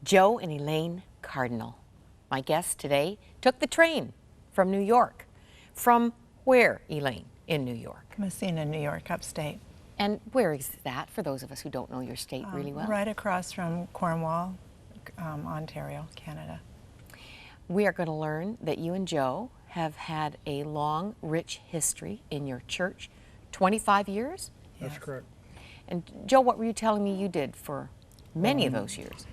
Joe and Elaine Cardinal. My guests today took the train from New York. From where, Elaine, in New York? Messina, New York, upstate. And where is that, for those of us who don't know your state really well? Right across from Cornwall, Ontario, Canada. We are going to learn that you and Joe have had a long, rich history in your church. 25 years? That's correct. And Joe, what were you telling me you did for many of those years?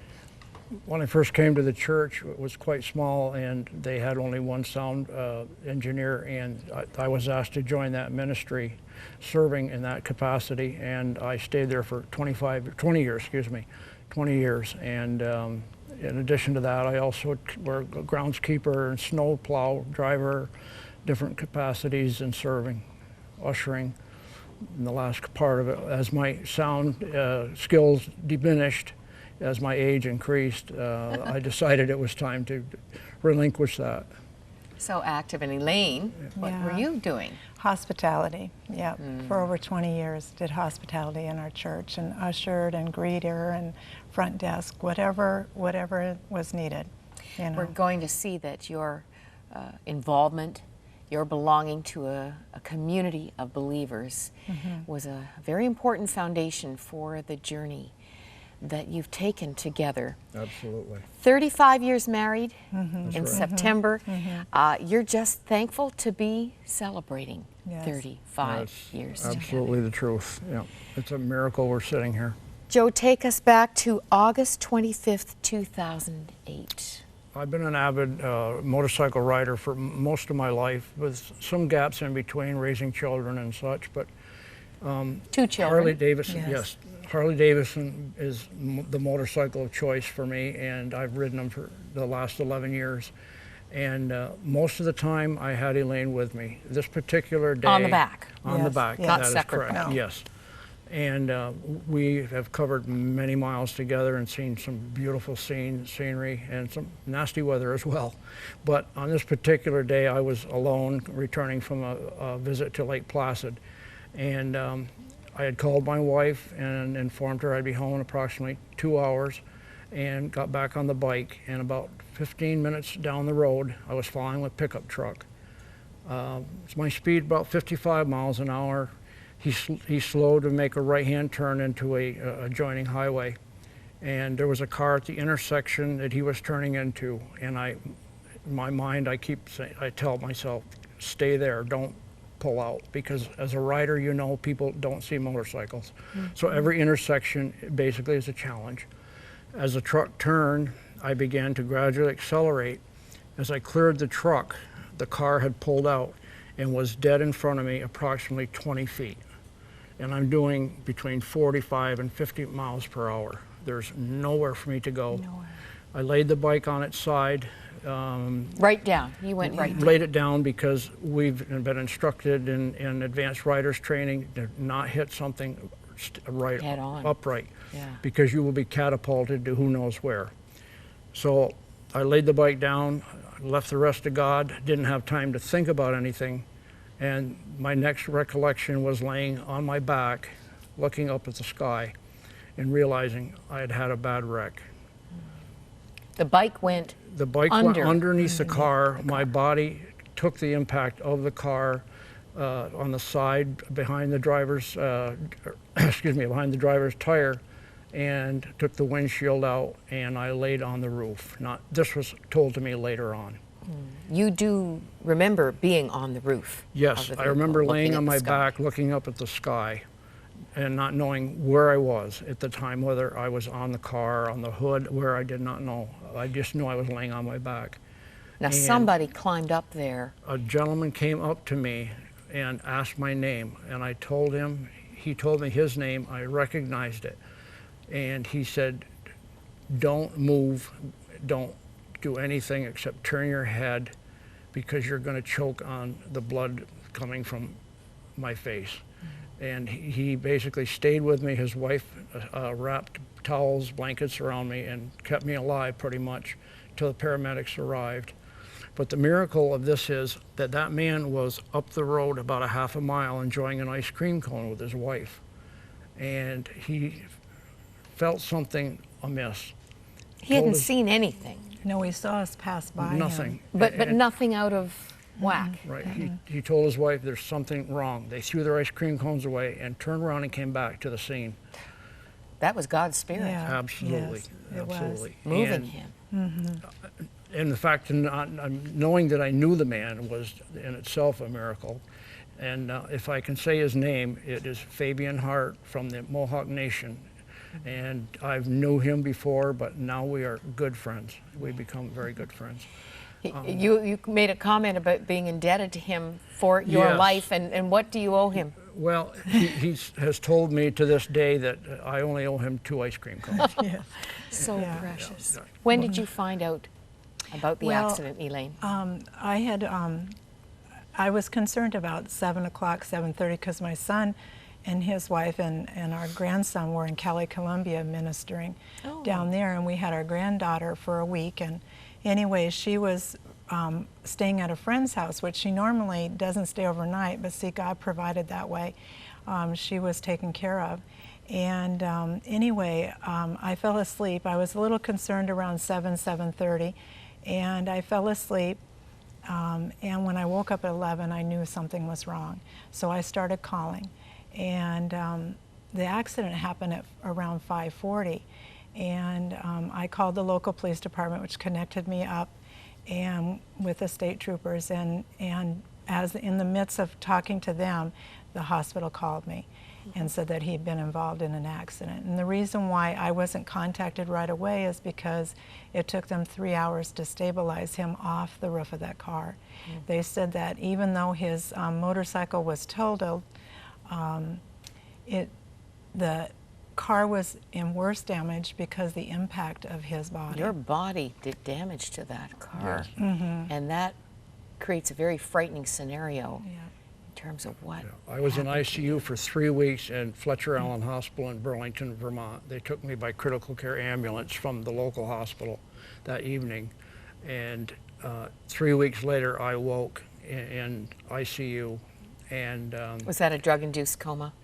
When I first came to the church, it was quite small, and they had only one sound engineer, and I was asked to join that ministry, serving in that capacity, and I stayed there for 20 years. And in addition to that, I also were a groundskeeper and snow plow driver, different capacities in serving, ushering. In the last part of it, as my sound skills diminished, as my age increased, I decided it was time to relinquish that. So active. And Elaine, what were you doing? Hospitality, yeah. For over 20 years, did hospitality in our church, and ushered and greeter and front desk, whatever was needed. You know. We're going to see that your involvement, your belonging to a community of believers was a very important foundation for the journey that you've taken together. Absolutely. 35 years married in right. September. You're just thankful to be celebrating 35 That's years absolutely the truth. Yeah, it's a miracle we're sitting here. Joe, take us back to August 25th, 2008. I've been an avid motorcycle rider for most of my life, with some gaps in between, raising children and such, but 2 children. Harley Davidson, yes. Harley Davidson is the motorcycle of choice for me, and I've ridden them for the last 11 years. And most of the time I had Elaine with me. This particular day. On the back. On the back, Not that is separate. correct, No. yes. And we have covered many miles together and seen some beautiful scenery and some nasty weather as well. But on this particular day, I was alone, returning from a visit to Lake Placid. And I had called my wife and informed her I'd be home in approximately 2 hours, and got back on the bike. And about 15 minutes down the road, I was following a pickup truck. My speed about 55 miles an hour. He slowed to make a right-hand turn into a adjoining highway, and there was a car at the intersection that he was turning into. And in my mind, I tell myself, stay there, don't pull out, because as a rider, you know, people don't see motorcycles. So every intersection basically is a challenge. As the truck turned, I began to gradually accelerate. As I cleared the truck, the car had pulled out and was dead in front of me, approximately 20 feet. And I'm doing between 45 and 50 miles per hour. There's nowhere for me to go. Nowhere. I laid the bike on its side. Right down. You went right down. Laid it down because we've been instructed in advanced riders training to not hit something right Head on. upright, Yeah. because you will be catapulted to who knows where. So I laid the bike down, left the rest to God, didn't have time to think about anything, and my next recollection was laying on my back, looking up at the sky, and realizing I had had a bad wreck. The bike went The bike went underneath the car. My body took the impact of the car on the side behind the driver's, behind the driver's tire, and took the windshield out, and I laid on the roof. This was told to me later on. You do remember being on the roof? Yes, I remember laying on my back, looking up at the sky, and not knowing where I was at the time, whether I was on the car, on the hood, where I did not know. I just knew I was laying on my back. Now, somebody climbed up there. A gentleman came up to me and asked my name, and I told him. He told me his name. I recognized it, and he said, don't move, don't do anything except turn your head, because you're going to choke on the blood coming from my face. And he basically stayed with me. His wife wrapped towels, blankets around me, and kept me alive pretty much till the paramedics arrived. But the miracle of this is that that man was up the road about a half a mile enjoying an ice cream cone with his wife. And he felt something amiss. He hadn't seen anything. No, he saw us pass by nothing. him. But nothing out of whack. Right. He told his wife there's something wrong. They threw their ice cream cones away and turned around and came back to the scene. That was God's Spirit Absolutely. Yes, it Absolutely. was. moving him. And the fact of knowing that I knew the man was in itself a miracle. And if I can say his name, it is Fabian Hart from the Mohawk Nation. And I've knew him before, but now we are good friends. We become very good friends. You made a comment about being indebted to him for your Yes. life, and what do you owe him? Well, he has told me to this day that I only owe him 2 ice cream cones. Yes. So Yeah. precious. When did you find out about the Well, accident, Elaine? I was concerned about 7 o'clock, 7:30, because my son and his wife and our grandson were in Cali, Colombia ministering down there, and we had our granddaughter for a week. And anyway, she was staying at a friend's house, which she normally doesn't stay overnight, but see, God provided that way. She was taken care of. And anyway, I fell asleep. I was a little concerned around 7:30, and I fell asleep. And when I woke up at 11, I knew something was wrong. So I started calling. And the accident happened at around 5:40. And I called the local police department, which connected me up and with the state troopers. And as in the midst of talking to them, the hospital called me and said that he'd been involved in an accident. And the reason why I wasn't contacted right away is because it took them 3 hours to stabilize him off the roof of that car. They said that even though his motorcycle was totaled, the car was in worse damage because the impact of his body. Your body did damage to that car, and that creates a very frightening scenario in terms of what I was in happened to you. ICU for 3 weeks in Fletcher Allen Hospital in Burlington, Vermont. They took me by critical care ambulance from the local hospital that evening. And 3 weeks later, I woke in ICU. And Was that a drug-induced coma?